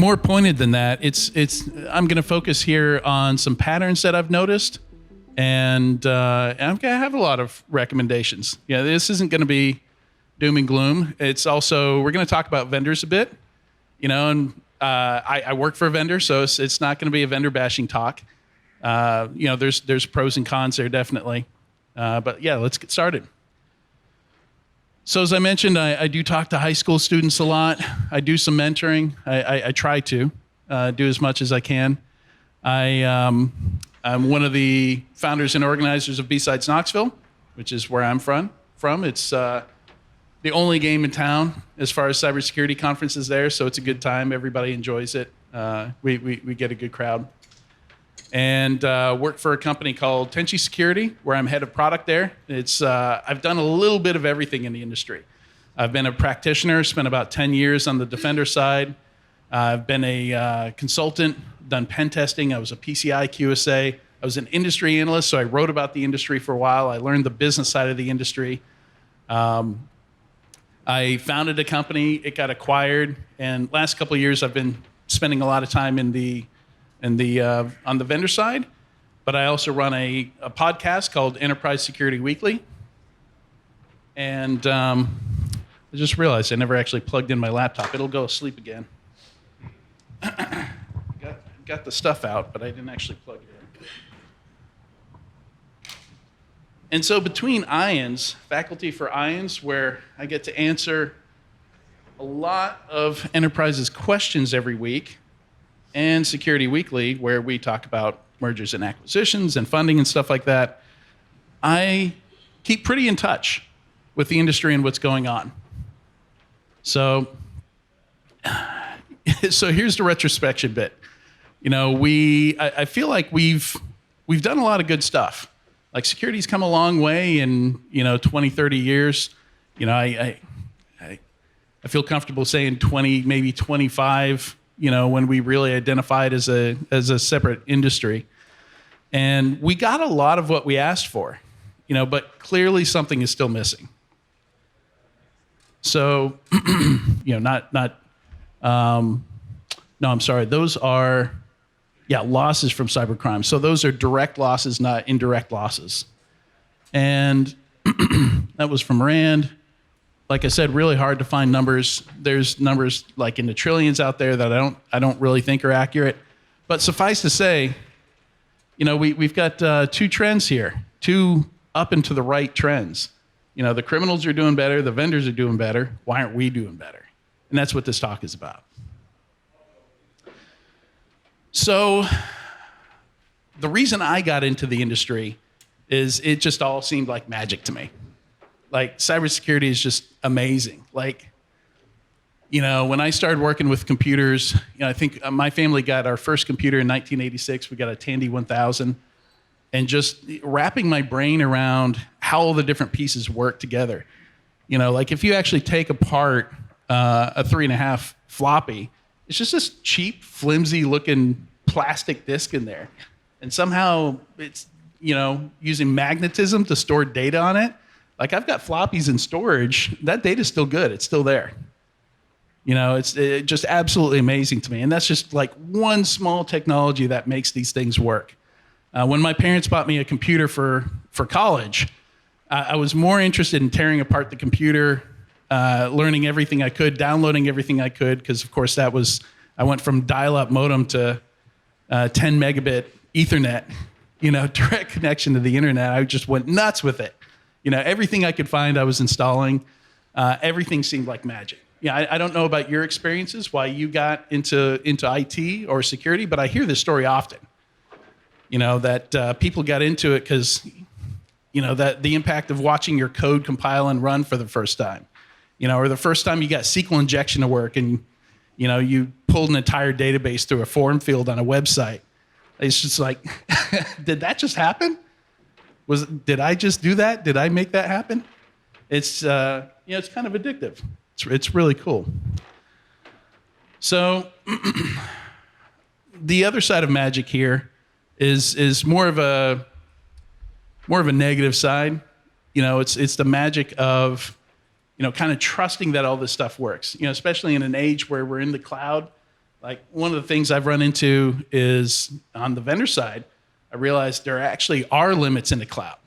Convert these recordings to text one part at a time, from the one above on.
more pointed than that. I'm going to focus here on some patterns that I've noticed, and I'm going to have a lot of recommendations. Yeah, this isn't going to be doom and gloom. It's also, we're going to talk about vendors a bit, and I work for a vendor, so it's not going to be a vendor bashing talk. There's pros and cons there, definitely. But yeah, let's get started. So as I mentioned, I do talk to high school students a lot. I do some mentoring. I try to do as much as I can. I'm one of the founders and organizers of B-Sides Knoxville, which is where I'm from. It's the only game in town as far as cybersecurity conferences there, so it's a good time. Everybody enjoys it. We get a good crowd. And work for a company called Tenchi Security, where I'm head of product there. I've done a little bit of everything in the industry. I've been a practitioner, spent about 10 years on the defender side. I've been a consultant, done pen testing. I was a PCI QSA. I was an industry analyst, so I wrote about the industry for a while. I learned the business side of the industry. I founded a company. It got acquired. And last couple of years, I've been spending a lot of time on the vendor side, but I also run a podcast called Enterprise Security Weekly. And I just realized I never actually plugged in my laptop. It'll go asleep again. Got the stuff out, but I didn't actually plug it in. And so between IONS, Faculty for IONS, where I get to answer a lot of enterprises' questions every week, and Security Weekly, where we talk about mergers and acquisitions and funding and stuff like that, I keep pretty in touch with the industry and what's going on. So here's the retrospection bit. I feel like we've done a lot of good stuff. Like security's come a long way in 20, 30 years. I feel comfortable saying 20, maybe 25. When we really identified as a separate industry. And we got a lot of what we asked for, but clearly something is still missing. So, no, I'm sorry. Those are, losses from cybercrime. So those are direct losses, not indirect losses. And that was from Rand. Like I said, really hard to find numbers. There's numbers like in the trillions out there that I don't really think are accurate. But suffice to say, we've got two trends here, two up and to the right trends. The criminals are doing better, the vendors are doing better. Why aren't we doing better? And that's what this talk is about. So the reason I got into the industry is it just all seemed like magic to me. Like cybersecurity is just amazing. Like, when I started working with computers, I think my family got our first computer in 1986. We got a Tandy 1000, and just wrapping my brain around how all the different pieces work together. Like if you actually take apart a 3.5 floppy, it's just this cheap, flimsy looking plastic disc in there. And somehow it's, using magnetism to store data on it. Like I've got floppies in storage, that data's still good, it's still there. It's just absolutely amazing to me. And that's just like one small technology that makes these things work. When my parents bought me a computer for college, I was more interested in tearing apart the computer, learning everything I could, downloading everything I could, because of course I went from dial-up modem to 10 megabit Ethernet, direct connection to the internet. I just went nuts with it. Everything I could find, I was installing. Everything seemed like magic. I don't know about your experiences, why you got into IT or security, but I hear this story often. That people got into it because, that the impact of watching your code compile and run for the first time, or the first time you got SQL injection to work and, you pulled an entire database through a form field on a website. It's just like, did that just happen? Did I just do that? Did I make that happen? It's it's kind of addictive. It's really cool. So the other side of magic here is more of a negative side. It's the magic of kind of trusting that all this stuff works. Especially in an age where we're in the cloud, Like one of the things I've run into is on the vendor side, I realized there actually are limits in the cloud.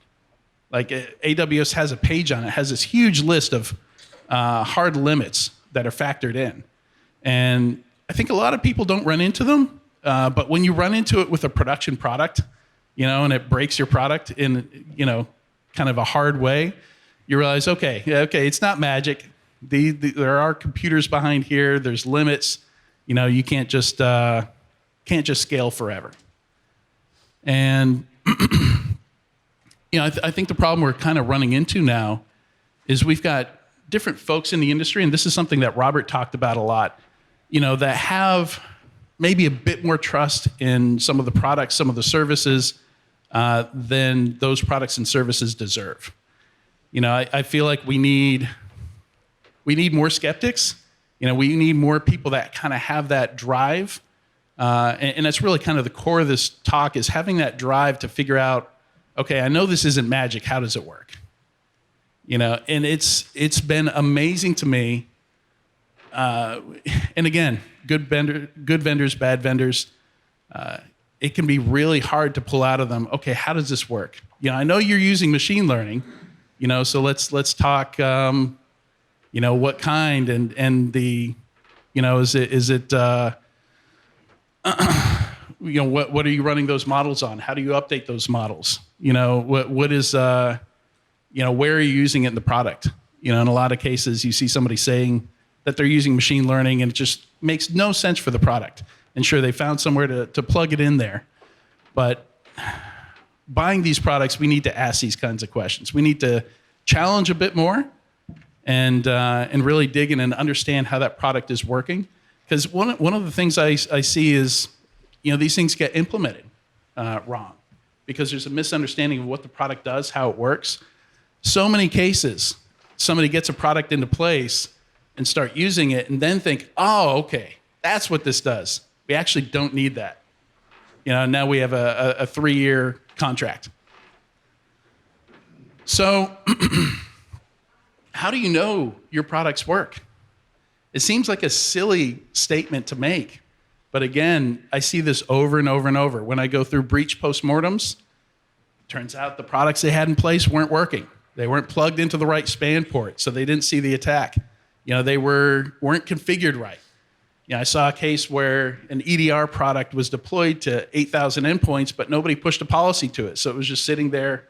Like AWS has a page on it, has this huge list of hard limits that are factored in. And I think a lot of people don't run into them, but when you run into it with a production product, and it breaks your product in, kind of a hard way, you realize, okay, it's not magic. There are computers behind here. There's limits. You can't just scale forever. And I think the problem we're kind of running into now is we've got different folks in the industry, and this is something that Robert talked about a lot, that have maybe a bit more trust in some of the products, some of the services than those products and services deserve. I feel like we need more skeptics. We need more people that kind of have that drive. And that's really kind of the core of this talk, is having that drive to figure out, okay, I know this isn't magic. How does it work? And it's been amazing to me. And again, good vendors, bad vendors, it can be really hard to pull out of them. Okay, how does this work? I know you're using machine learning, so let's talk, what kind and the, is it what are you running those models on? How do you update those models? What is, where are you using it in the product? In a lot of cases, you see somebody saying that they're using machine learning and it just makes no sense for the product. And sure, they found somewhere to plug it in there. But buying these products, we need to ask these kinds of questions. We need to challenge a bit more and really dig in and understand how that product is working. Because one of the things I see is, these things get implemented wrong because there's a misunderstanding of what the product does, how it works. So many cases, somebody gets a product into place and start using it and then think, oh, okay, that's what this does. We actually don't need that. Now we have a 3-year contract. So how do you know your products work? It seems like a silly statement to make. But again, I see this over and over and over. When I go through breach postmortems, turns out the products they had in place weren't working. They weren't plugged into the right span port, so they didn't see the attack. They weren't configured right. I saw a case where an EDR product was deployed to 8,000 endpoints, but nobody pushed a policy to it, so it was just sitting there,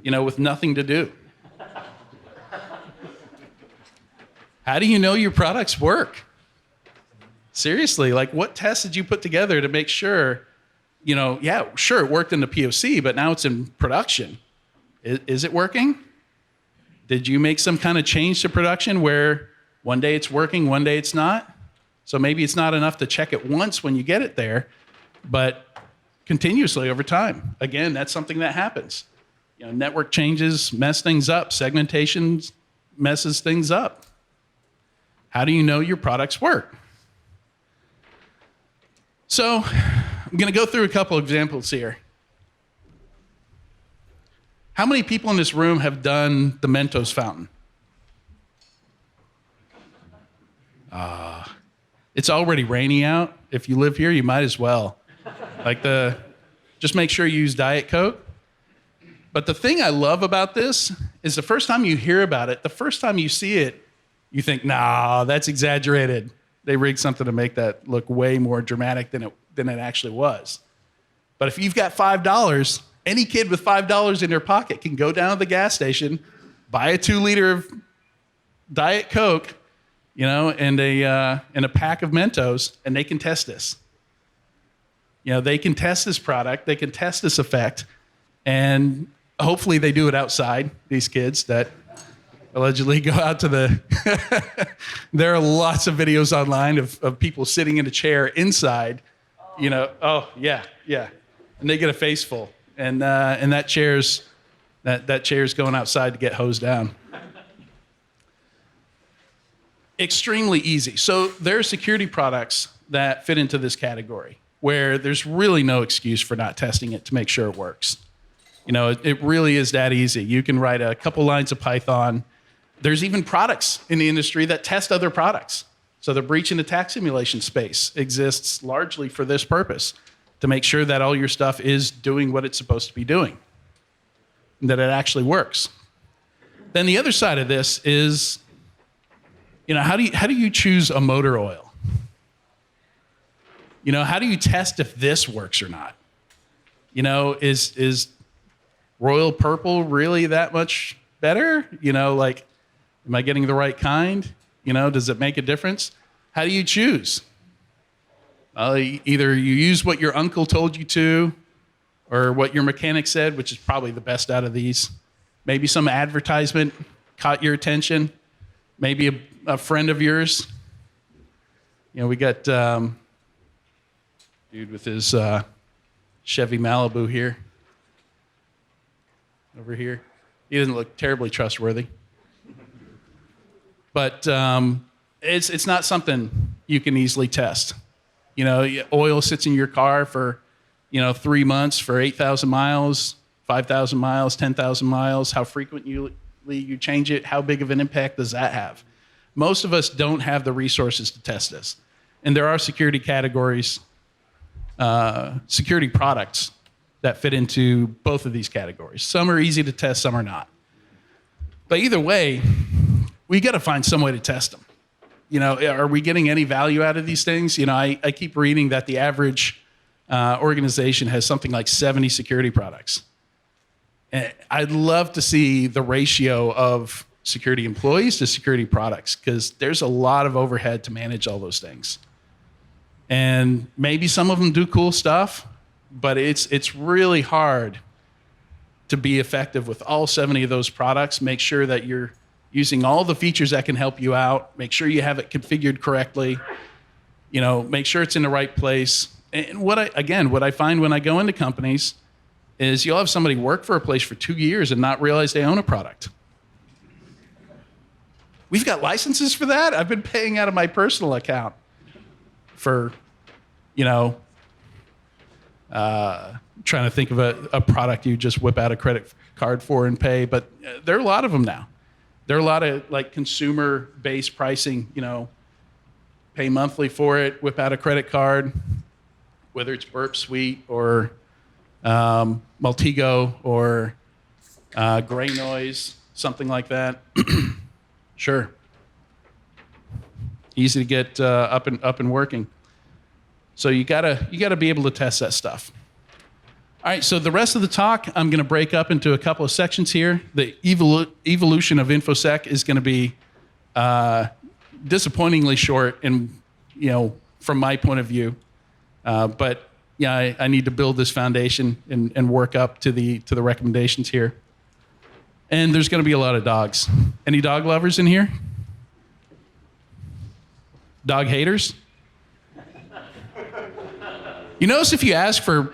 with nothing to do. How do you know your products work? Seriously, what tests did you put together to make sure, sure, it worked in the POC, but now it's in production. Is it working? Did you make some kind of change to production where one day it's working, one day it's not? So maybe it's not enough to check it once when you get it there, but continuously over time. Again, that's something that happens. Network changes mess things up. Segmentation messes things up. How do you know your products work? So I'm going to go through a couple examples here. How many people in this room have done the Mentos fountain? It's already rainy out. If you live here, you might as well. Just make sure you use Diet Coke. But the thing I love about this is the first time you hear about it, the first time you see it, you think, nah, that's exaggerated. They rigged something to make that look way more dramatic than it actually was. But if you've got $5, any kid with $5 in their pocket can go down to the gas station, buy a 2-liter of Diet Coke, and a pack of Mentos, and they can test this. They can test this product, they can test this effect, and hopefully they do it outside, these kids that allegedly go out to the... There are lots of videos online of people sitting in a chair inside, oh, yeah. And they get a face full. And that chair's going outside to get hosed down. Extremely easy. So there are security products that fit into this category where there's really no excuse for not testing it to make sure it works. It really is that easy. You can write a couple lines of Python. There's even products in the industry that test other products. So the breach and attack simulation space exists largely for this purpose, to make sure that all your stuff is doing what it's supposed to be doing, and that it actually works. Then the other side of this is, how do you choose a motor oil? How do you test if this works or not? Is Royal Purple really that much better? Am I getting the right kind? Does it make a difference? How do you choose? Either you use what your uncle told you to, or what your mechanic said, which is probably the best out of these. Maybe some advertisement caught your attention. Maybe a friend of yours. We got dude with his Chevy Malibu here. Over here. He doesn't look terribly trustworthy. But it's not something you can easily test. Oil sits in your car for 3 months, for 8,000 miles, 5,000 miles, 10,000 miles. How frequently you change it, how big of an impact does that have? Most of us don't have the resources to test this. And there are security categories, security products that fit into both of these categories. Some are easy to test, some are not. But either way, we got to find some way to test them. Are we getting any value out of these things? I keep reading that the average organization has something like 70 security products. And I'd love to see the ratio of security employees to security products, because there's a lot of overhead to manage all those things. And maybe some of them do cool stuff, but it's really hard to be effective with all 70 of those products. Make sure that you're using all the features that can help you out. Make sure you have it configured correctly. Make sure it's in the right place. And what I find when I go into companies is you'll have somebody work for a place for 2 years and not realize they own a product. We've got licenses for that. I've been paying out of my personal account for, trying to think of a product you just whip out a credit card for and pay. But there are a lot of them now. There are a lot of consumer-based pricing, pay monthly for it, whip out a credit card, whether it's Burp Suite or Multigo or Gray Noise, something like that. Sure. Easy to get up and working. So you gotta be able to test that stuff. All right, so the rest of the talk, I'm going to break up into a couple of sections here. The evolution of InfoSec is going to be disappointingly short, and from my point of view. But yeah, I need to build this foundation and work up to the recommendations here. And there's going to be a lot of dogs. Any dog lovers in here? Dog haters? You notice if you ask for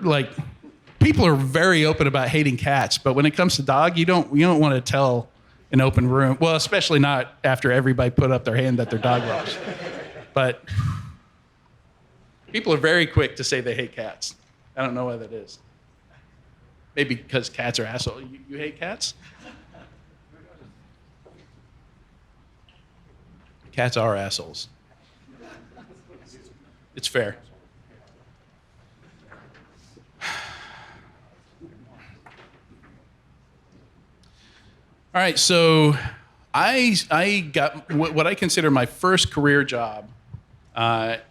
people are very open about hating cats, but when it comes to dog, you don't want to tell an open room. Well, especially not after everybody put up their hand that their dog loves. But people are very quick to say they hate cats. I don't know why that is. Maybe because cats are assholes. You hate cats? Cats are assholes. It's fair. All right, so I got what I consider my first career job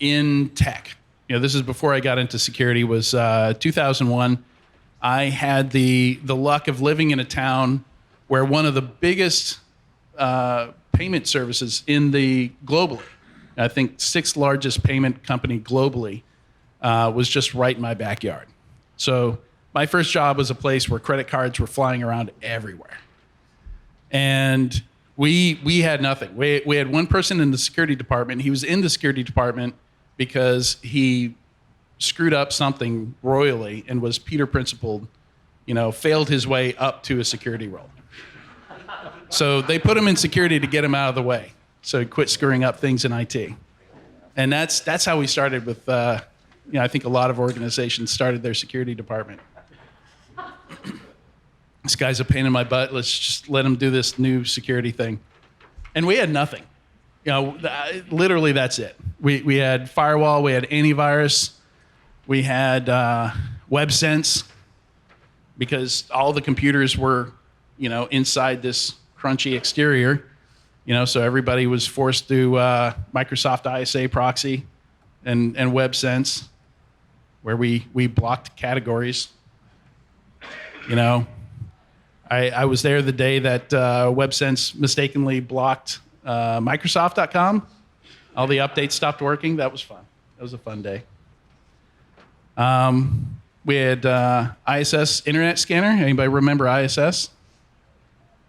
in tech. This is before I got into security. Was 2001. I had the luck of living in a town where one of the biggest payment services globally, I think 6th largest payment company globally, was just right in my backyard. So my first job was a place where credit cards were flying around everywhere. And we had nothing. We had one person in the security department. He was in the security department because he screwed up something royally and was Peter Principled, failed his way up to a security role. So they put him in security to get him out of the way, so he quit screwing up things in IT. And that's how we started with, I think a lot of organizations started their security department. This guy's a pain in my butt. Let's just let him do this new security thing. And we had nothing. Literally that's it. We had firewall, we had antivirus, we had WebSense, because all the computers were, inside this crunchy exterior, so everybody was forced through Microsoft ISA proxy and WebSense, where we blocked categories. I was there the day that WebSense mistakenly blocked Microsoft.com. All the updates stopped working. That was fun. That was a fun day. We had ISS Internet Scanner. Anybody remember ISS?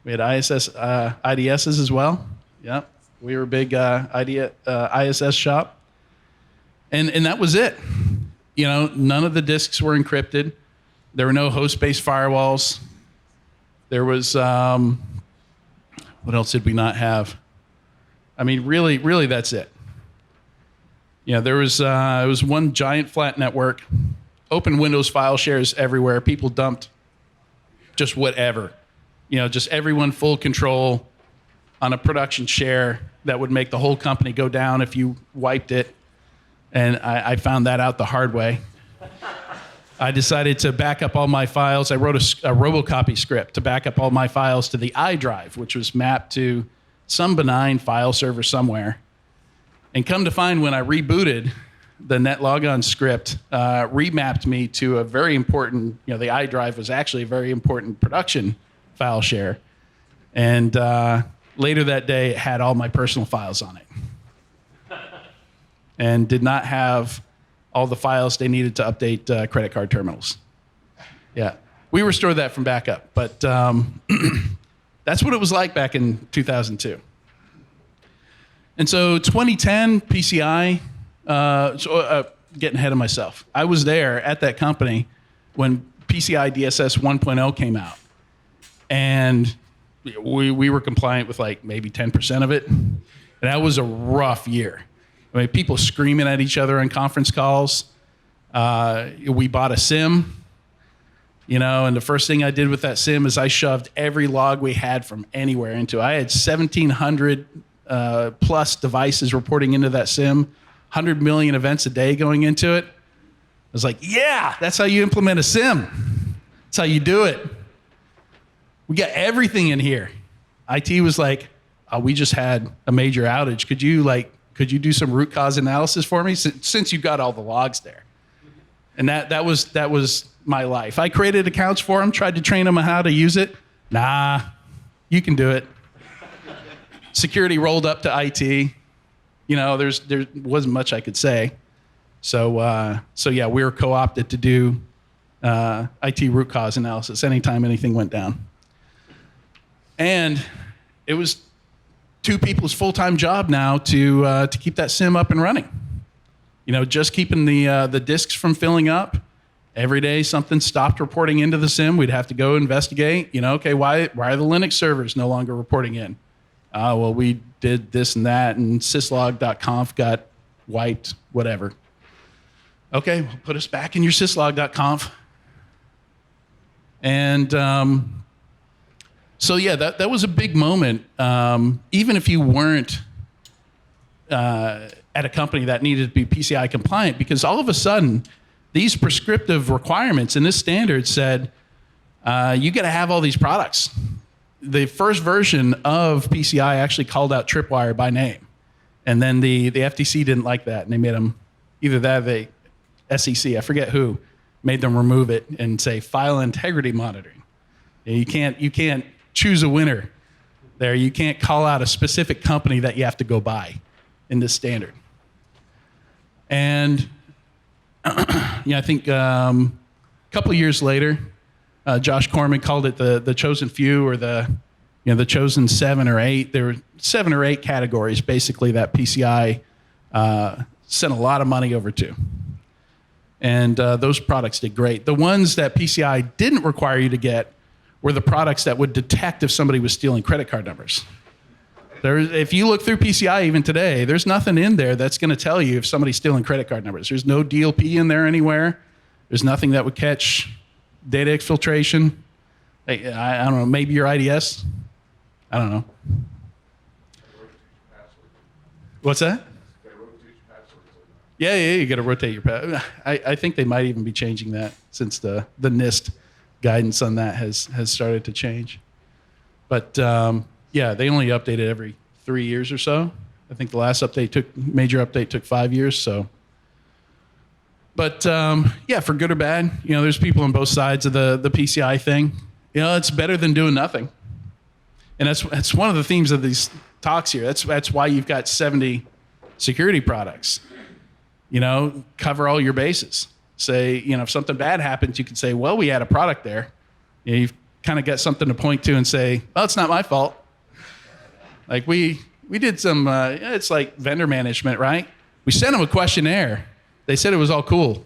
We had ISS IDSs as well. Yep. We were a big ISS shop. And that was it. None of the disks were encrypted. There were no host-based firewalls. There was, what else did we not have? I mean, really, that's it. There was, it was one giant flat network, open Windows file shares everywhere. People dumped just whatever. Just everyone full control on a production share that would make the whole company go down if you wiped it. And I found that out the hard way. I decided to back up all my files. I wrote a robocopy script to back up all my files to the iDrive, which was mapped to some benign file server somewhere. And come to find, when I rebooted, the netlogon script remapped me to a very important, the iDrive was actually a very important production file share. And later that day, it had all my personal files on it. And did not have all the files they needed to update credit card terminals. Yeah, we restored that from backup, but that's what it was like back in 2002. And so 2010, PCI, getting ahead of myself. I was there at that company when PCI DSS 1.0 came out. And we were compliant with like maybe 10% of it. And that was a rough year. I mean, people screaming at each other on conference calls. We bought a SIM, and the first thing I did with that SIM is I shoved every log we had from anywhere into it. I had 1,700 plus devices reporting into that SIM, 100 million events a day going into it. I was like, yeah, that's how you implement a SIM. That's how you do it. We got everything in here. IT was like, oh, we just had a major outage. Could you do some root cause analysis for me since you got all the logs there? And that was my life. I created accounts for them, tried to train them on how to use it. Nah, you can do it. Security rolled up to IT. There wasn't much I could say. So yeah, we were co-opted to do IT root cause analysis anytime anything went down. And it was two people's full-time job now to keep that SIM up and running. Just keeping the disks from filling up. Every day something stopped reporting into the SIM. We'd have to go investigate. Okay, why are the Linux servers no longer reporting in? Well, we did this and that, and syslog.conf got wiped, whatever. Okay, well, put us back in your syslog.conf. And so yeah, that was a big moment. Even if you weren't at a company that needed to be PCI compliant, because all of a sudden, these prescriptive requirements in this standard said, you got to have all these products. The first version of PCI actually called out Tripwire by name. And then the FTC didn't like that, and they made them, either that or the SEC, I forget who, made them remove it and say file integrity monitoring. You can't choose a winner there. You can't call out a specific company that you have to go by in this standard. And I think a couple of years later, Josh Corman called it the chosen few, or the chosen 7 or 8. There were 7 or 8 categories basically that PCI sent a lot of money over to. And those products did great. The ones that PCI didn't require you to get were the products that would detect if somebody was stealing credit card numbers. If you look through PCI even today, there's nothing in there that's going to tell you if somebody's stealing credit card numbers. There's no DLP in there anywhere. There's nothing that would catch data exfiltration. I don't know, maybe your IDS? I don't know. What's that? Yeah, you got to rotate your password. I think they might even be changing that since the NIST guidance on that has started to change. But yeah, they only update it every 3 years or so. I think the last major update took 5 years. So, but yeah, for good or bad, there's people on both sides of the PCI thing. It's better than doing nothing, and that's one of the themes of these talks here. That's why you've got 70 security products. Cover all your bases. Say, if something bad happens, you can say, well, we had a product there. You've kind of got something to point to and say, well, it's not my fault. Like we did some, it's like vendor management, right? We sent them a questionnaire. They said it was all cool.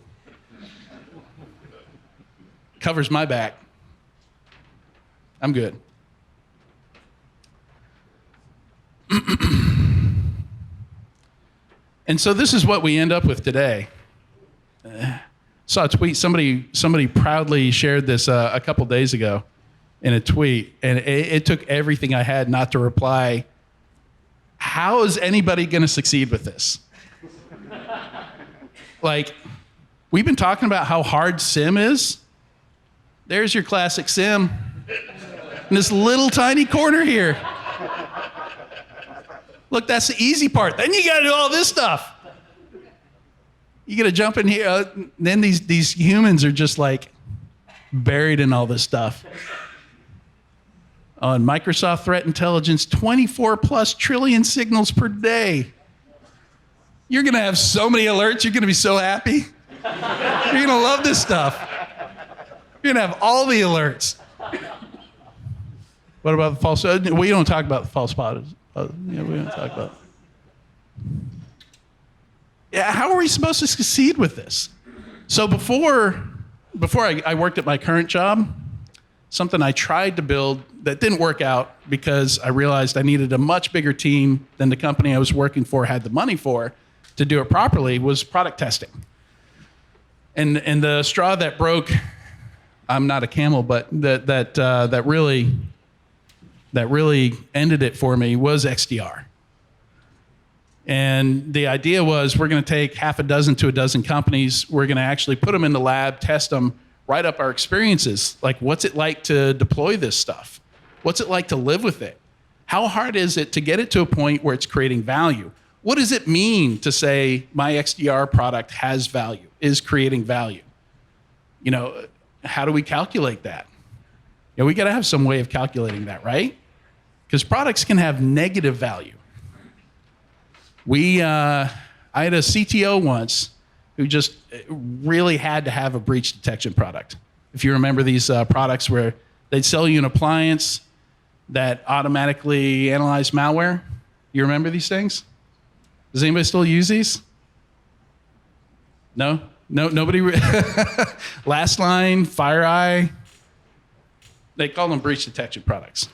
Covers my back. I'm good. And so this is what we end up with today. Saw a tweet. Somebody proudly shared this a couple days ago in a tweet, and it took everything I had not to reply. How is anybody going to succeed with this? Like, we've been talking about how hard SIM is. There's your classic SIM in this little tiny corner here. Look, that's the easy part. Then you got to do all this stuff. You got to jump in here. Then these humans are just like buried in all this stuff. On Microsoft Threat Intelligence, 24 plus trillion signals per day. You're going to have so many alerts. You're going to be so happy. You're going to love this stuff. You're going to have all the alerts. What about the false? We don't talk about the false positives. We don't talk about. Yeah, how are we supposed to succeed with this? So before I worked at my current job, something I tried to build that didn't work out because I realized I needed a much bigger team than the company I was working for had the money for to do it properly was product testing. And the straw that broke, I'm not a camel, but that really ended it for me was XDR. And the idea was we're going to take half a dozen to a dozen companies. We're going to actually put them in the lab, test them, write up our experiences. Like, what's it like to deploy this stuff? What's it like to live with it? How hard is it to get it to a point where it's creating value? What does it mean to say my XDR product has value, is creating value? How do we calculate that? We got to have some way of calculating that, right? Because products can have negative value. I had a CTO once who just really had to have a breach detection product. If you remember these products where they'd sell you an appliance that automatically analyzed malware. You remember these things? Does anybody still use these? No, nobody. Last Line, FireEye. They call them breach detection products,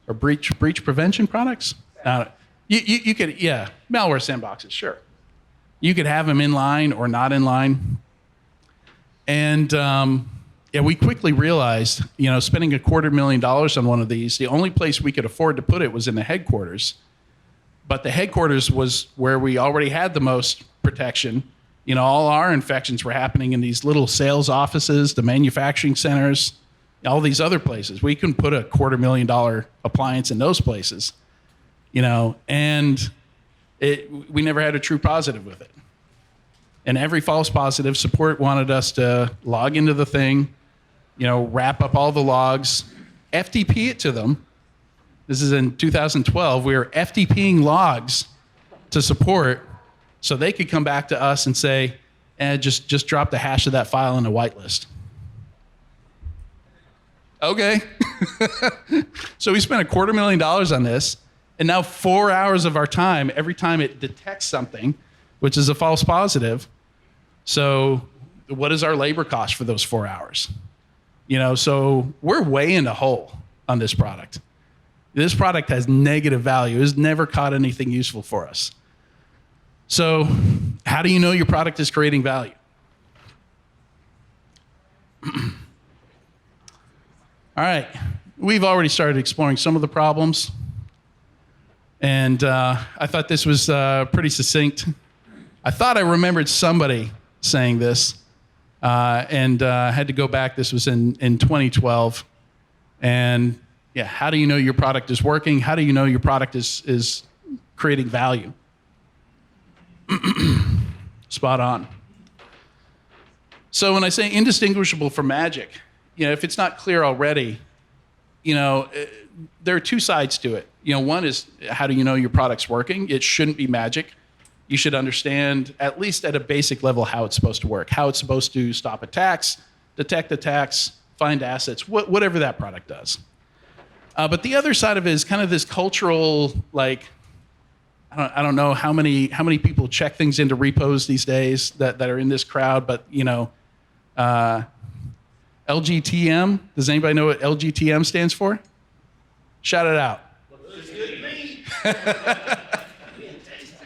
or breach prevention products. You could, malware sandboxes, sure. You could have them in line or not in line. And we quickly realized, spending $250,000 on one of these, the only place we could afford to put it was in the headquarters. But the headquarters was where we already had the most protection. All our infections were happening in these little sales offices, the manufacturing centers, all these other places. We couldn't put a $250,000 appliance in those places. And we never had a true positive with it. And every false positive, support wanted us to log into the thing, wrap up all the logs, FTP it to them. This is in 2012. We were FTPing logs to support so they could come back to us and say, just drop the hash of that file in a whitelist. Okay. So we spent $250,000 on this. And now 4 hours of our time, every time it detects something, which is a false positive. So what is our labor cost for those 4 hours? So we're way in the hole on this product. This product has negative value. It's never caught anything useful for us. So how do you know your product is creating value? All right. We've already started exploring some of the problems. And I thought this was pretty succinct. I thought I remembered somebody saying this, and had to go back. This was in 2012. And yeah, how do you know your product is working? How do you know your product is creating value? Spot on. So when I say indistinguishable from magic, if it's not clear already, there are two sides to it. One is, how do you know your product's working? It shouldn't be magic. You should understand, at least at a basic level, how it's supposed to work, how it's supposed to stop attacks, detect attacks, find assets, whatever that product does. But the other side of it is kind of this cultural, I don't know how many people check things into repos these days that are in this crowd, but LGTM. Does anybody know what LGTM stands for? Shout it out.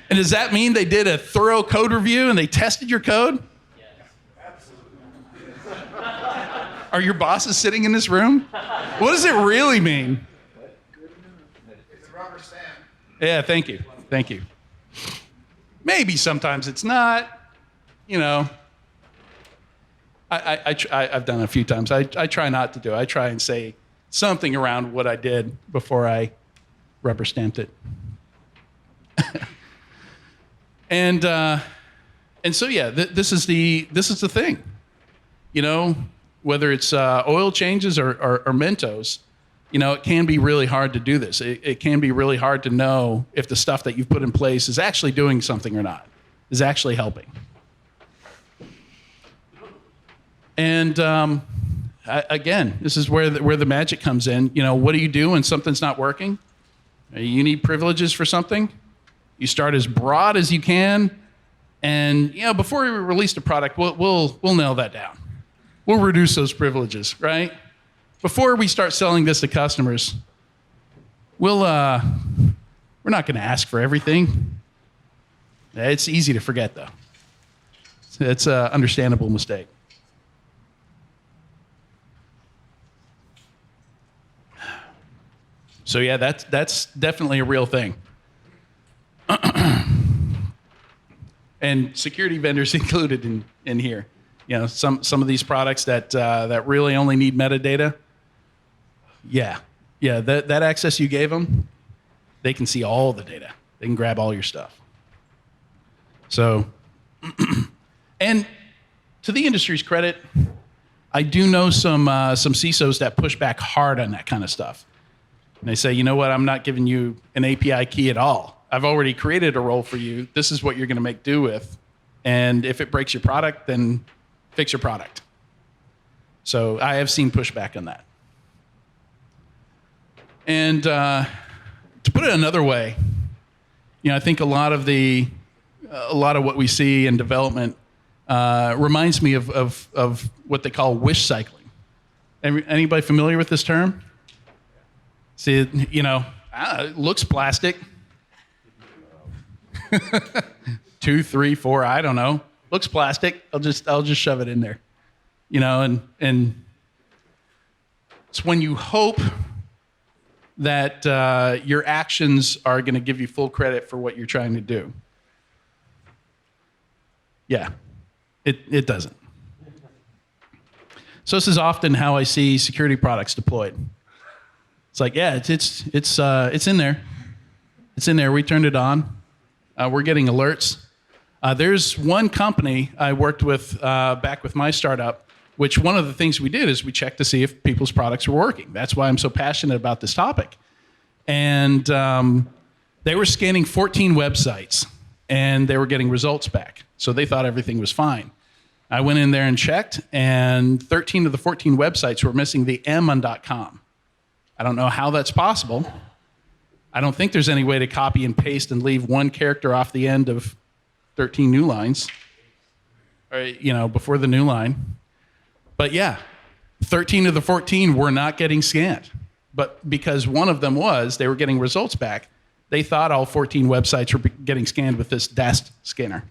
And does that mean they did a thorough code review and they tested your code? Yes. Are your bosses sitting in this room? What does it really mean? It's a rubber stamp. Yeah, thank you. Thank you. Maybe sometimes it's not, I've done it a few times. I try not to do it. I try and say something around what I did before I rubber stamped it. And so yeah, this is the thing, whether it's oil changes or Mentos, it can be really hard to do this. It can be really hard to know if the stuff that you've put in place is actually doing something or not, is actually helping. And again, this is where the magic comes in. What do you do when something's not working? You need privileges for something. You start as broad as you can, and before we release the product, we'll nail that down. We'll reduce those privileges, right? Before we start selling this to customers, we're not going to ask for everything. It's easy to forget, though. It's an understandable mistake. So yeah, that's definitely a real thing. And security vendors included in here. Some of these products that really only need metadata. Yeah, that access you gave them, they can see all the data. They can grab all your stuff. So, and to the industry's credit, I do know some CISOs that push back hard on that kind of stuff. And they say, you know what, I'm not giving you an API key at all. I've already created a role for you. This is what you're going to make do with. And if it breaks your product, then fix your product. So I have seen pushback on that. And to put it another way, I think a lot of what we see in development reminds me of what they call wish cycling. Anybody familiar with this term? See, it looks plastic. 2, 3, 4, I don't know. Looks plastic. I'll just shove it in there. And it's when you hope that your actions are going to give you full credit for what you're trying to do. Yeah, it doesn't. So this is often how I see security products deployed. It's like, yeah, it's in there. It's in there. We turned it on. We're getting alerts. There's one company I worked with back with my startup, which one of the things we did is we checked to see if people's products were working. That's why I'm so passionate about this topic. And they were scanning 14 websites, and they were getting results back. So they thought everything was fine. I went in there and checked, and 13 of the 14 websites were missing the M on .com. I don't know how that's possible. I don't think there's any way to copy and paste and leave one character off the end of 13 new lines, or, before the new line. But yeah, 13 of the 14 were not getting scanned. But because one of them they were getting results back, they thought all 14 websites were getting scanned with this DAST scanner.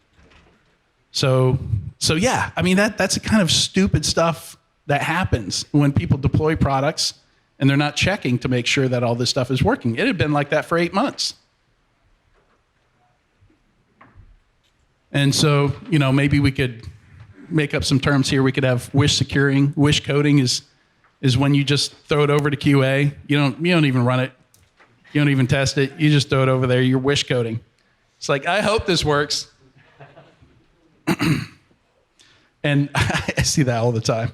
So yeah, I mean, that's the kind of stupid stuff that happens when people deploy products and they're not checking to make sure that all this stuff is working. It had been like that for 8 months. And so, maybe we could make up some terms here. We could have wish securing. Wish coding is when you just throw it over to QA. You don't even run it. You don't even test it. You just throw it over there. You're wish coding. It's like, I hope this works. And I see that all the time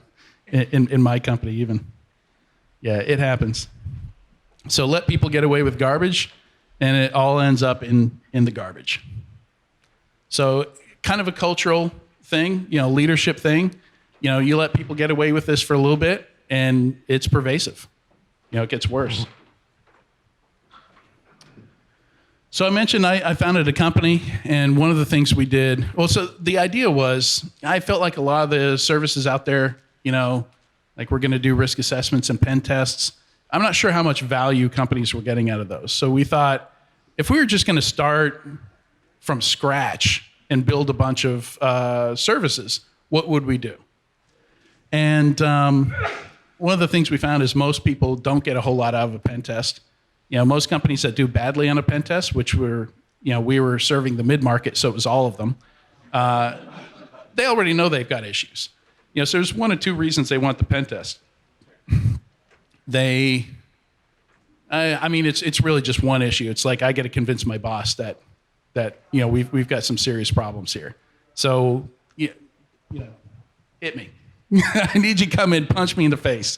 in my company even. Yeah, it happens. So let people get away with garbage, and it all ends up in the garbage. So kind of a cultural thing, leadership thing. You let people get away with this for a little bit, and it's pervasive. It gets worse. So I mentioned I founded a company, and one of the things we did, so the idea was, I felt like a lot of the services out there, like we're going to do risk assessments and pen tests. I'm not sure how much value companies were getting out of those. So we thought, if we were just going to start from scratch and build a bunch of services, what would we do? And one of the things we found is most people don't get a whole lot out of a pen test. Most companies that do badly on a pen test, which we were serving the mid-market, so it was all of them, they already know they've got issues. So there's one or two reasons they want the pen test. It's really just one issue. It's like, I got to convince my boss that we've got some serious problems here. So, hit me. I need you to come in, punch me in the face.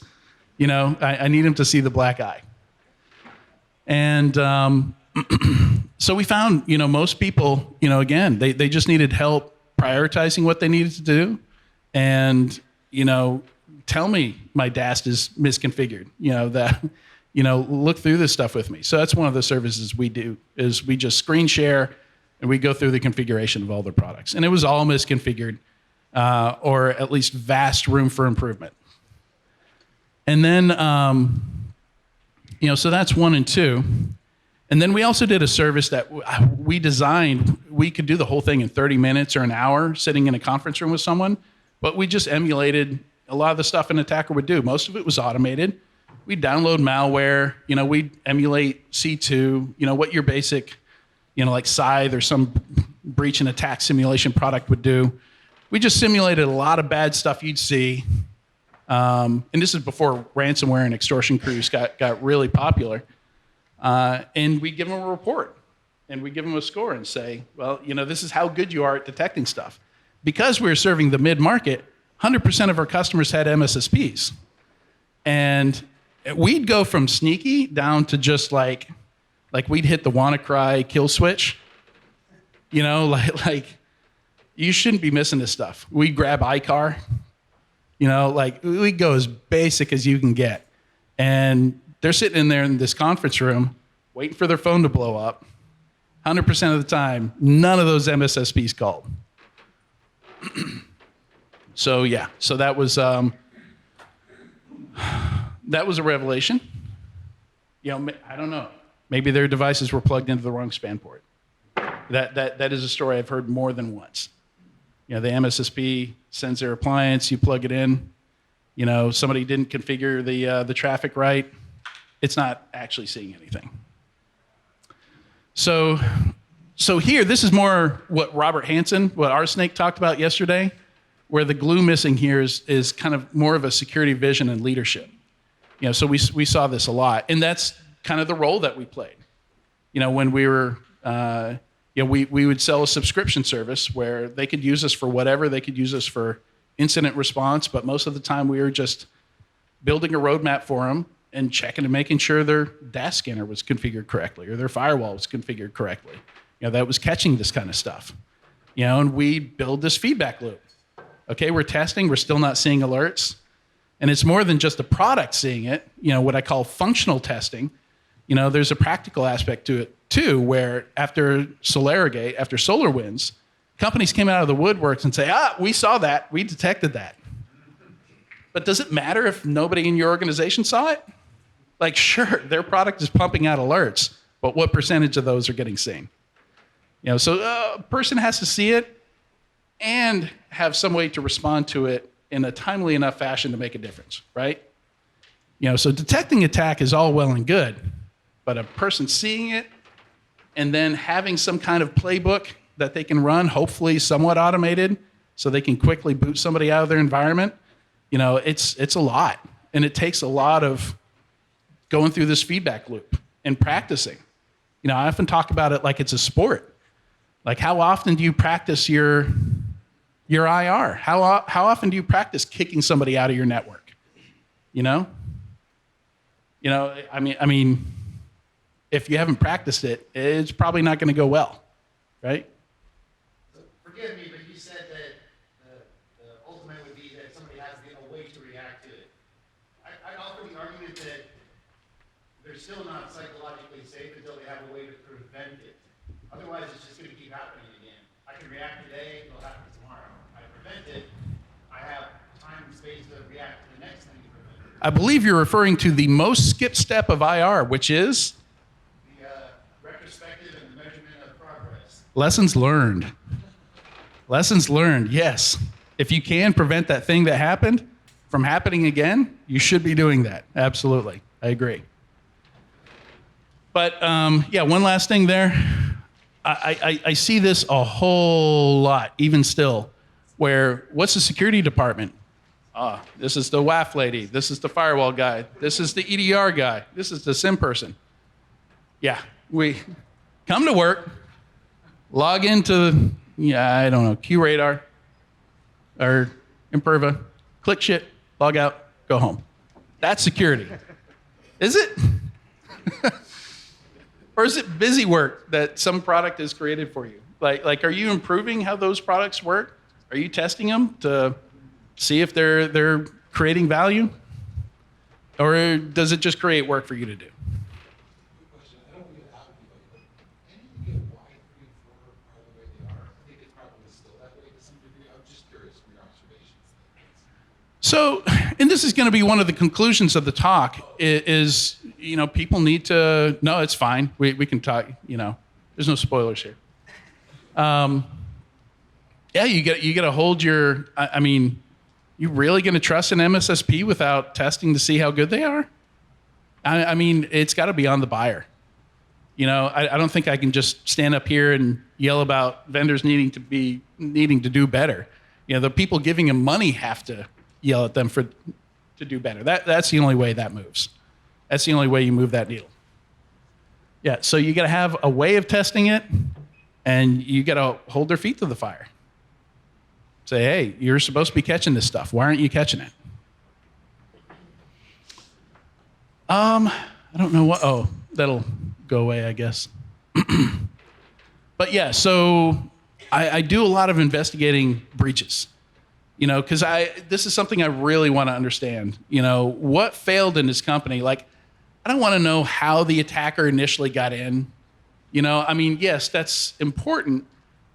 I need him to see the black eye. And so we found, most people, again, they just needed help prioritizing what they needed to do. And, tell me my DAST is misconfigured, look through this stuff with me. So that's one of the services we do, is we just screen share and we go through the configuration of all their products. And it was all misconfigured, or at least vast room for improvement. And then, so that's 1 and 2. And then we also did a service that we designed. We could do the whole thing in 30 minutes or an hour sitting in a conference room with someone, but we just emulated a lot of the stuff an attacker would do. Most of it was automated. We'd download malware, we'd emulate C2, what your basic, like Scythe or some breach and attack simulation product would do. We just simulated a lot of bad stuff you'd see. And this is before ransomware and extortion crews got really popular. And we give them a report, and we give them a score and say, well, this is how good you are at detecting stuff. Because we were serving the mid-market, 100% of our customers had MSSPs. And we'd go from sneaky down to just like we'd hit the WannaCry kill switch. Like you shouldn't be missing this stuff. We'd grab iCar. We go as basic as you can get. And they're sitting in there in this conference room waiting for their phone to blow up. 100% of the time, none of those MSSPs called. So that was a revelation. I don't know. Maybe their devices were plugged into the wrong span port. That is a story I've heard more than once. The MSSP sends their appliance, you plug it in. Somebody didn't configure the traffic right. It's not actually seeing anything. So here, this is more what Robert Hansen, what Arsnake talked about yesterday, where the glue missing here is kind of more of a security vision and leadership. So we saw this a lot, and that's kind of the role that we played. When we were, we would sell a subscription service where they could use us for whatever. They could use us for incident response, but most of the time we were just building a roadmap for them and checking and making sure their DAS scanner was configured correctly or their firewall was configured correctly. That was catching this kind of stuff. And we build this feedback loop. Okay, we're testing, we're still not seeing alerts. And it's more than just the product seeing it, what I call functional testing. There's a practical aspect to it too, where after SolarGate, after SolarWinds, companies came out of the woodworks and say, we saw that, we detected that. But does it matter if nobody in your organization saw it? Like, sure, their product is pumping out alerts, but what percentage of those are getting seen? So a person has to see it and have some way to respond to it in a timely enough fashion to make a difference, right? So detecting attack is all well and good, but a person seeing it and then having some kind of playbook that they can run, hopefully somewhat automated, so they can quickly boot somebody out of their environment. It's a lot, and it takes a lot of going through this feedback loop and practicing. I often talk about it like it's a sport. Like, how often do you practice your IR? How often do you practice kicking somebody out of your network? I mean, if you haven't practiced it, it's probably not going to go well, right? So forgive me, but you said that the ultimate would be that somebody has a way to react to it. I'd offer the argument that they're still not psychologically safe until they have a way to prevent it. Otherwise, it's just going to keep happening again. I can react today, it'll happen tomorrow. I prevent it, I have time and space to react to the next thing to prevent it. I believe you're referring to the most skipped step of IR, which is? Retrospective and the measurement of progress. Lessons learned. Lessons learned, yes. If you can prevent that thing that happened from happening again, you should be doing that. Absolutely. I agree. But one last thing there. I see this a whole lot, even still, where what's the security department? This is the WAF lady. This is the firewall guy. This is the EDR guy. This is the SIM person. Yeah, we come to work, log into, I don't know, QRadar or Imperva, click shit, log out, go home. That's security. Is it? Or is it busy work that some product is created for you? Like, are you improving how those products work? Are you testing them to see if they're creating value? Or does it just create work for you to do? Good question. I don't get out of it, but any idea why 3 and 4 are the way they are? I think it's probably still that way to some degree. I'm just curious from your observations. So, and this is going to be one of the conclusions of the talk, is people need to, no, it's fine. We can talk, there's no spoilers here. You got to hold your, you really going to trust an MSSP without testing to see how good they are? I mean, it's got to be on the buyer. I don't think I can just stand up here and yell about vendors needing to do better. The people giving them money have to yell at them to do better. That's the only way that moves. That's the only way you move that needle. Yeah, so you got to have a way of testing it, and you got to hold their feet to the fire. Say, hey, you're supposed to be catching this stuff. Why aren't you catching it? I don't know what. Oh, that'll go away, I guess. But yeah, so I do a lot of investigating breaches. Because this is something I really want to understand. What failed in this company? Like, I don't want to know how the attacker initially got in. Yes, that's important,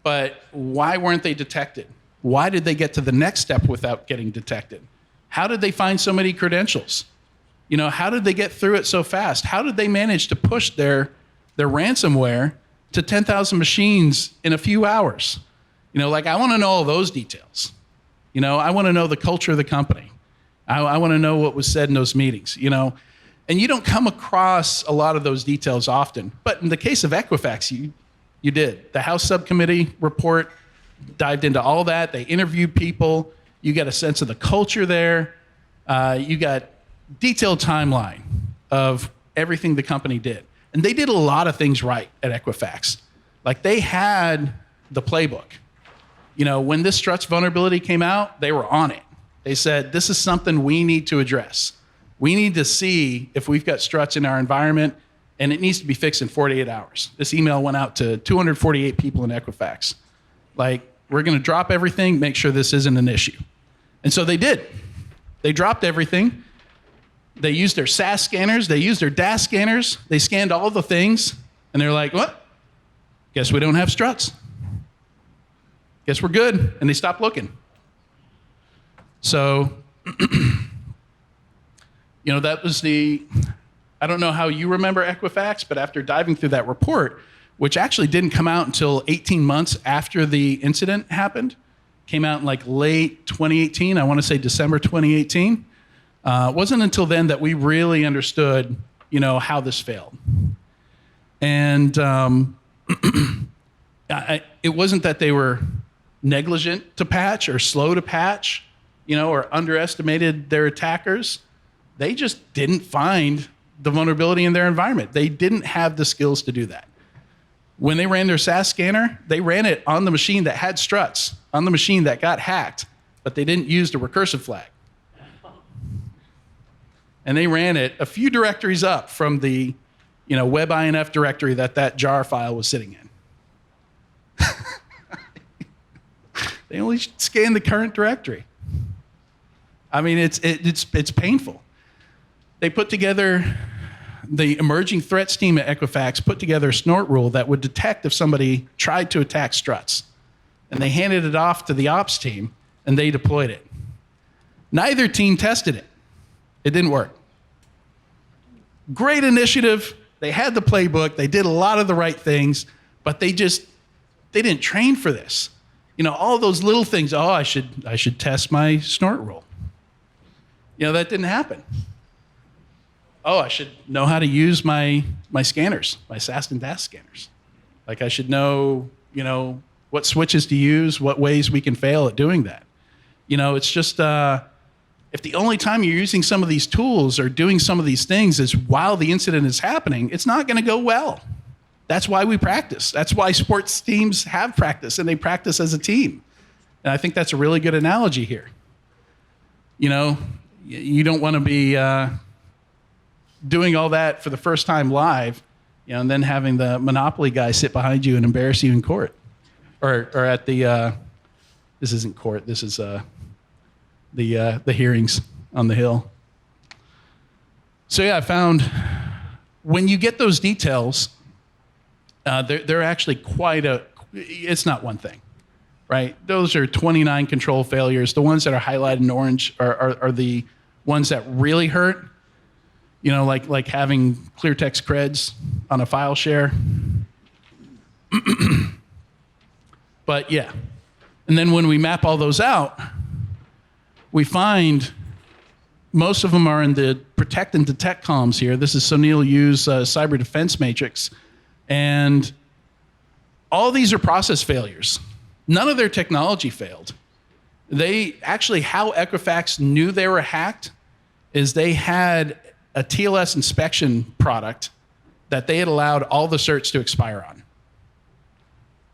but why weren't they detected? Why did they get to the next step without getting detected? How did they find so many credentials? How did they get through it so fast? How did they manage to push their ransomware to 10,000 machines in a few hours? I want to know all those details. I want to know the culture of the company. I want to know what was said in those meetings, And you don't come across a lot of those details often. But in the case of Equifax, you did. The House Subcommittee report dived into all that. They interviewed people. You got a sense of the culture there. You got detailed timeline of everything the company did. And they did a lot of things right at Equifax. Like, they had the playbook. When this Struts vulnerability came out, they were on it. They said, this is something we need to address. We need to see if we've got Struts in our environment, and it needs to be fixed in 48 hours. This email went out to 248 people in Equifax. Like, we're going to drop everything, make sure this isn't an issue. And so they did. They dropped everything. They used their SAS scanners. They used their DAS scanners. They scanned all the things, and they're like, what? Guess we don't have Struts. Guess we're good. And they stopped looking. So, that was I don't know how you remember Equifax, but after diving through that report, which actually didn't come out until 18 months after the incident happened, came out in like late 2018, I want to say December 2018. It wasn't until then that we really understood, how this failed. And it wasn't that they were negligent to patch or slow to patch, or underestimated their attackers. They just didn't find the vulnerability in their environment. They didn't have the skills to do that. When they ran their SAS scanner, they ran it on the machine that had struts, on the machine that got hacked, but they didn't use the recursive flag. And they ran it a few directories up from the WebINF directory that jar file was sitting in. They only scanned the current directory. I mean, it's painful. They put together, the emerging threats team at Equifax put together a snort rule that would detect if somebody tried to attack struts. And they handed it off to the ops team, and they deployed it. Neither team tested it. It didn't work. Great initiative. They had the playbook. They did a lot of the right things, but they didn't train for this. All those little things. Oh, I should test my snort rule. That didn't happen. Oh, I should know how to use my scanners, my SAST and DAST scanners. Like I should know, what switches to use, what ways we can fail at doing that. It's just, if the only time you're using some of these tools or doing some of these things is while the incident is happening, it's not going to go well. That's why we practice. That's why sports teams have practice, and they practice as a team. And I think that's a really good analogy here. You don't want to be doing all that for the first time live, and then having the Monopoly guy sit behind you and embarrass you in court. Or at the, this isn't court, this is the hearings on the Hill. So yeah, I found when you get those details, they're actually it's not one thing, right? Those are 29 control failures. The ones that are highlighted in orange are the ones that really hurt, like having clear text creds on a file share. But yeah, and then when we map all those out, we find most of them are in the protect and detect columns here. This is Sunil Yu's cyber defense matrix. And all these are process failures. None of their technology failed. How Equifax knew they were hacked is they had a TLS inspection product that they had allowed all the certs to expire on.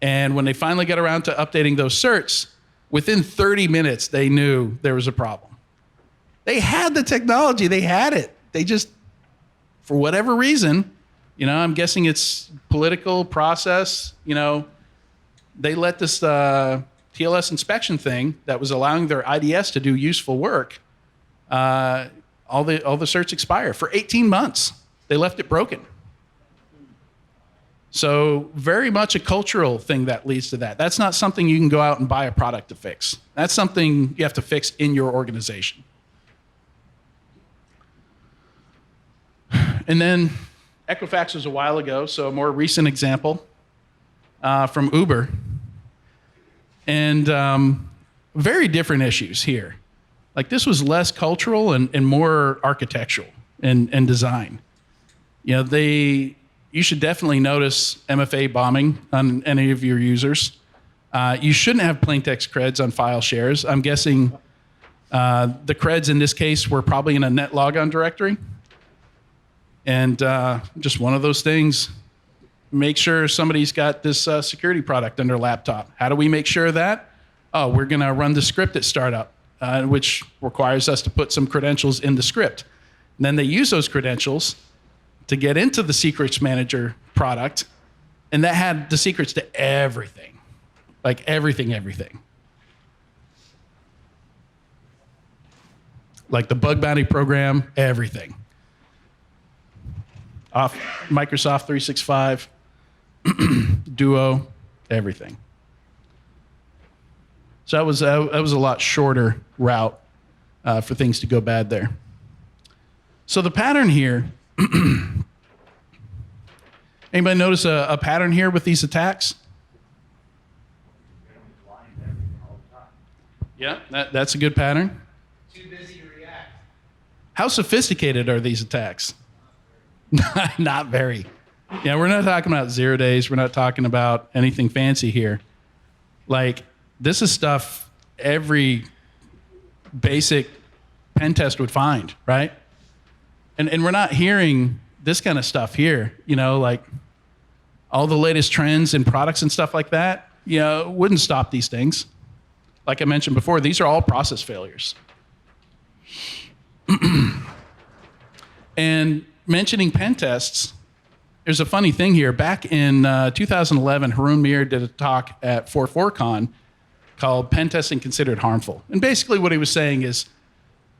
And when they finally got around to updating those certs, within 30 minutes, they knew there was a problem. They had the technology, they had it. They just, for whatever reason, I'm guessing it's political process, they let this TLS inspection thing that was allowing their IDS to do useful work, all the certs expire. For 18 months, they left it broken. So very much a cultural thing that leads to that. That's not something you can go out and buy a product to fix. That's something you have to fix in your organization. And then Equifax was a while ago, so a more recent example from Uber. And very different issues here. Like this was less cultural and more architectural and design. You should definitely notice MFA bombing on any of your users. You shouldn't have plain text creds on file shares. I'm guessing the creds in this case were probably in a net logon directory. And just one of those things, make sure somebody's got this security product on their laptop. How do we make sure of that? Oh, we're going to run the script at startup, which requires us to put some credentials in the script. And then they use those credentials to get into the secrets manager product, and that had the secrets to everything, like everything. Like the bug bounty program, everything. Off Microsoft 365, Duo, everything. So that was a lot shorter route for things to go bad there. So the pattern here, anybody notice a pattern here with these attacks? Yeah, that's a good pattern. Too busy to react. How sophisticated are these attacks? Not very. Yeah, we're not talking about 0 days. We're not talking about anything fancy here. Like, this is stuff every basic pen test would find, right? And we're not hearing this kind of stuff here, like all the latest trends and products and stuff like that, wouldn't stop these things. Like I mentioned before, these are all process failures. And mentioning pen tests, there's a funny thing here. Back in 2011, Haroon Mir did a talk at 4.4Con called Pen Testing Considered Harmful. And basically what he was saying is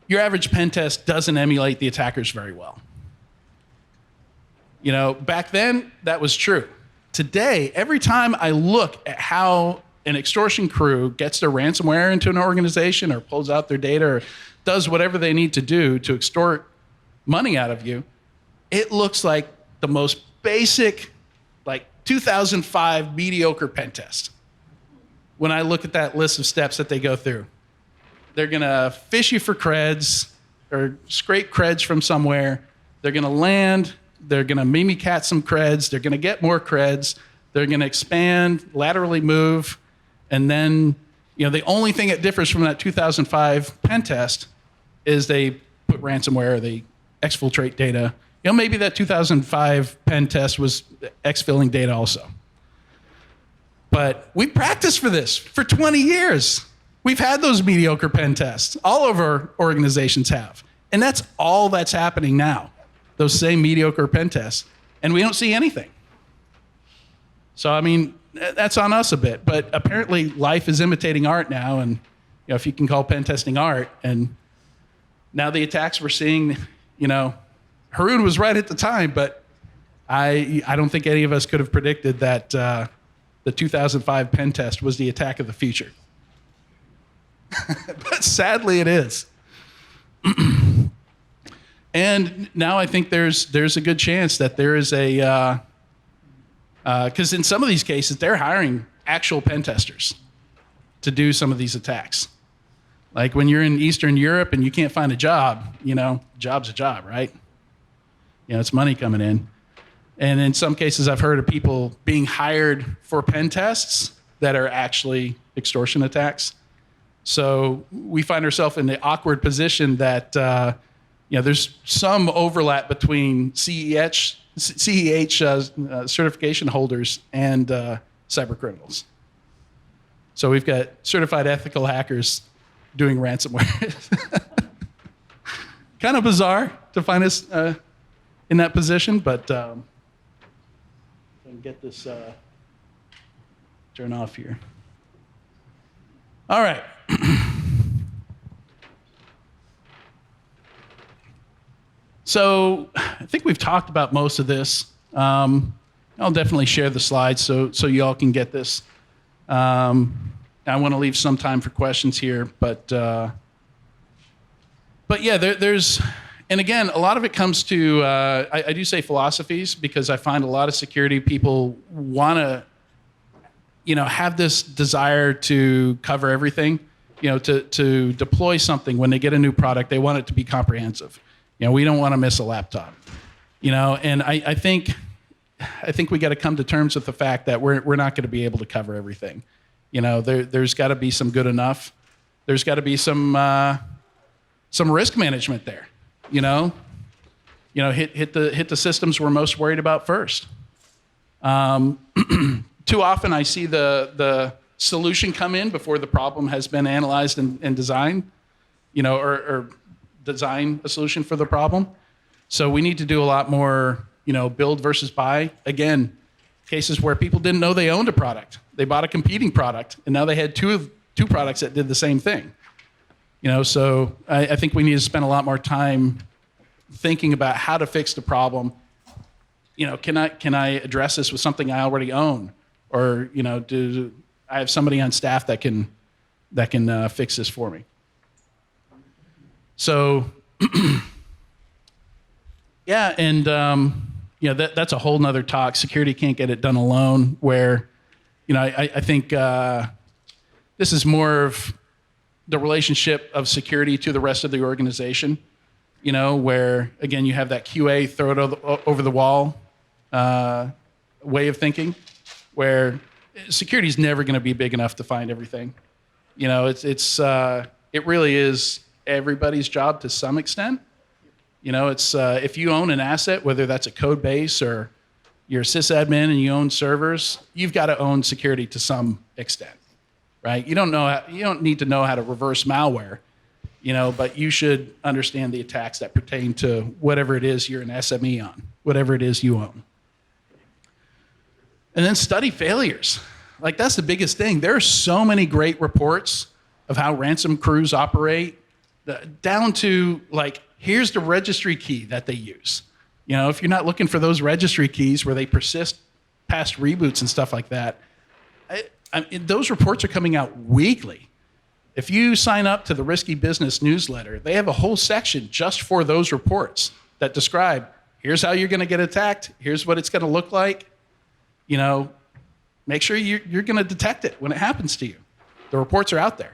your average pen test doesn't emulate the attackers very well. Back then, that was true. Today, every time I look at how an extortion crew gets their ransomware into an organization or pulls out their data or does whatever they need to do to extort money out of you, it looks like the most basic, like 2005 mediocre pen test. When I look at that list of steps that they go through, they're gonna fish you for creds or scrape creds from somewhere. They're gonna land, they're gonna mimicat some creds, they're gonna get more creds, they're gonna expand, laterally move, and then, the only thing that differs from that 2005 pen test is they put ransomware, they exfiltrate data. Maybe that 2005 pen test was exfilling data also. But we practiced for this for 20 years. We've had those mediocre pen tests. All of our organizations have. And that's all that's happening now, those same mediocre pen tests. And we don't see anything. So, that's on us a bit. But apparently life is imitating art now. And if you can call pen testing art. And now the attacks we're seeing, Haroon was right at the time, but I don't think any of us could have predicted that the 2005 pen test was the attack of the future. But sadly, it is. And now I think there's a good chance that there is a, because in some of these cases, they're hiring actual pen testers to do some of these attacks. Like when you're in Eastern Europe and you can't find a job, job's a job, right? It's money coming in. And in some cases, I've heard of people being hired for pen tests that are actually extortion attacks. So we find ourselves in the awkward position that there's some overlap between CEH certification holders and cyber criminals. So we've got certified ethical hackers doing ransomware. Kind of bizarre to find us in that position, but if I can get this turn off here. All right. So I think we've talked about most of this. I'll definitely share the slides so you all can get this. I want to leave some time for questions here, but yeah, there's, and again, a lot of it comes to, I do say philosophies because I find a lot of security people want to, have this desire to cover everything, to deploy something when they get a new product, they want it to be comprehensive. We don't want to miss a laptop, and I think we got to come to terms with the fact that we're not going to be able to cover everything. There's got to be some good enough. There's got to be some risk management there. Hit the systems we're most worried about first. Too often I see the solution come in before the problem has been analyzed and designed, or design a solution for the problem. So we need to do a lot more, build versus buy. Again, cases where people didn't know they owned a product. They bought a competing product, and now they had two products that did the same thing. So I think we need to spend a lot more time thinking about how to fix the problem. Can I address this with something I already own, or do I have somebody on staff that can fix this for me? So, yeah, and that's a whole nother talk. Security can't get it done alone. Where, I think this is more of the relationship of security to the rest of the organization. Where again you have that QA throw it over the wall, way of thinking, where security is never going to be big enough to find everything. You know, it really is everybody's job to some extent. You know, it's if you own an asset, whether that's a code base or you're a sysadmin and you own servers, you've got to own security to some extent, right? You don't need to know how to reverse malware, you know, but you should understand the attacks that pertain to whatever it is you're an SME on, whatever it is you own. And then study failures. Like, that's the biggest thing. There are so many great reports of how ransom crews operate, down to, like, here's the registry key that they use. You know, if you're not looking for those registry keys where they persist past reboots and stuff like that, those reports are coming out weekly. If you sign up to the Risky Business newsletter, they have a whole section just for those reports that describe, here's how you're going to get attacked, here's what it's going to look like. You know, make sure you're going to detect it when it happens to you. The reports are out there.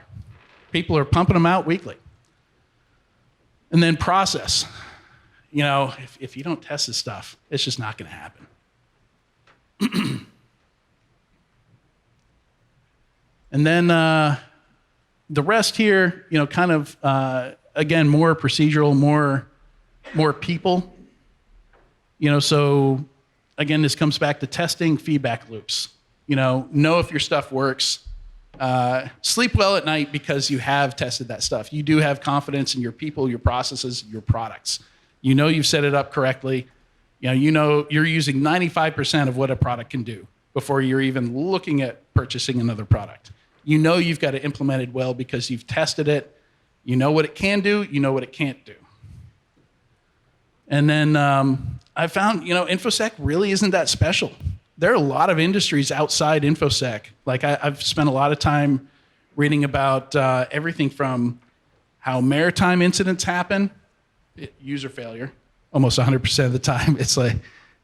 People are pumping them out weekly. And then process. You know, if you don't test this stuff, it's just not going to happen. And then the rest here, you know, kind of, again, more procedural, more people. You know, so again, this comes back to testing, feedback loops. You know if your stuff works. Sleep well at night because you have tested that stuff. You do have confidence in your people, your processes, your products. You know you've set it up correctly. You know you're using 95% of what a product can do before you're even looking at purchasing another product. You know you've got it implemented well because you've tested it. You know what it can do. You know what it can't do. And then I found, you know, InfoSec really isn't that special. There are a lot of industries outside InfoSec. Like I've spent a lot of time reading about everything from how maritime incidents happen, user failure, almost 100% of the time. It's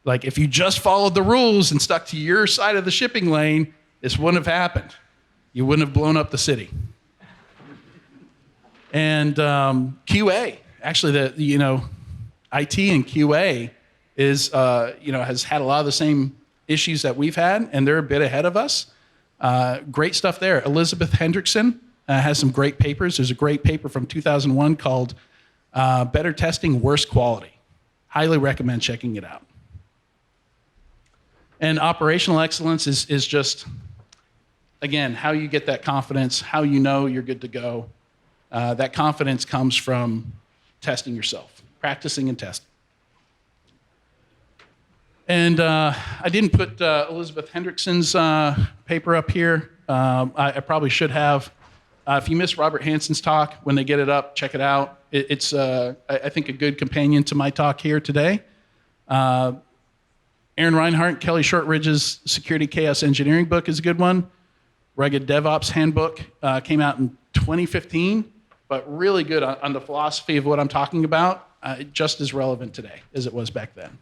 like if you just followed the rules and stuck to your side of the shipping lane, this wouldn't have happened. You wouldn't have blown up the city. And QA, actually, IT and QA is, has had a lot of the same issues that we've had, and they're a bit ahead of us. Great stuff there. Elizabeth Hendrickson has some great papers. There's a great paper from 2001 called Better Testing, Worse Quality. Highly recommend checking it out. And operational excellence is just, again, how you get that confidence, how you know you're good to go. That confidence comes from testing yourself, practicing and testing. And I didn't put Elizabeth Hendrickson's paper up here. I probably should have. If you missed Robert Hansen's talk, when they get it up, check it out. It's I think, a good companion to my talk here today. Aaron Reinhardt, Kelly Shortridge's Security Chaos Engineering book is a good one. Rugged DevOps Handbook came out in 2015, but really good on the philosophy of what I'm talking about, just as relevant today as it was back then.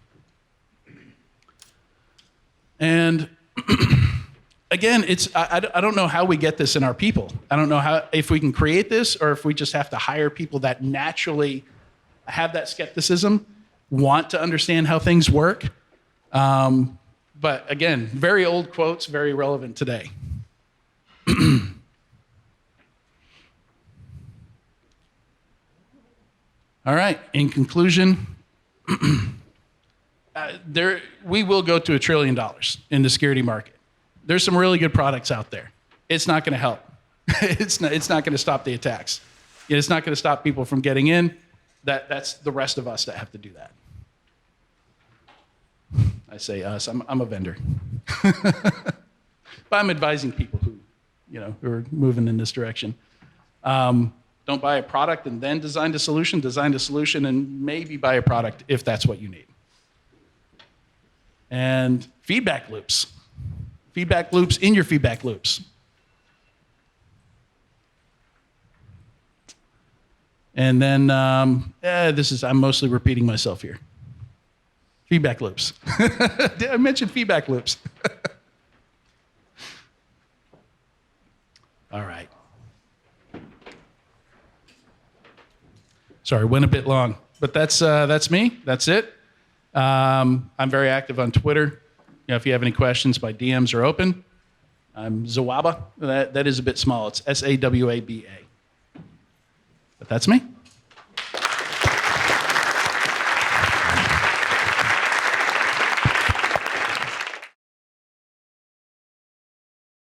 And again, I don't know how we get this in our people. I don't know if we can create this or if we just have to hire people that naturally have that skepticism, want to understand how things work. But again, very old quotes, very relevant today. All right, in conclusion, we will go to $1 trillion in the security market. There's some really good products out there. It's not going to help. It's not going to stop the attacks. It's not going to stop people from getting in. That's the rest of us that have to do that. I say us. I'm a vendor, but I'm advising people who are moving in this direction. Don't buy a product and then design the solution. Design the solution and maybe buy a product if that's what you need. And feedback loops. Feedback loops in your feedback loops. And then, I'm mostly repeating myself here. Feedback loops. Did I mention feedback loops? All right. Sorry, went a bit long, but that's me. That's it. I'm very active on Twitter. You know, if you have any questions, my DMs are open. I'm Zawaba. That is a bit small. It's Sawaba. But that's me.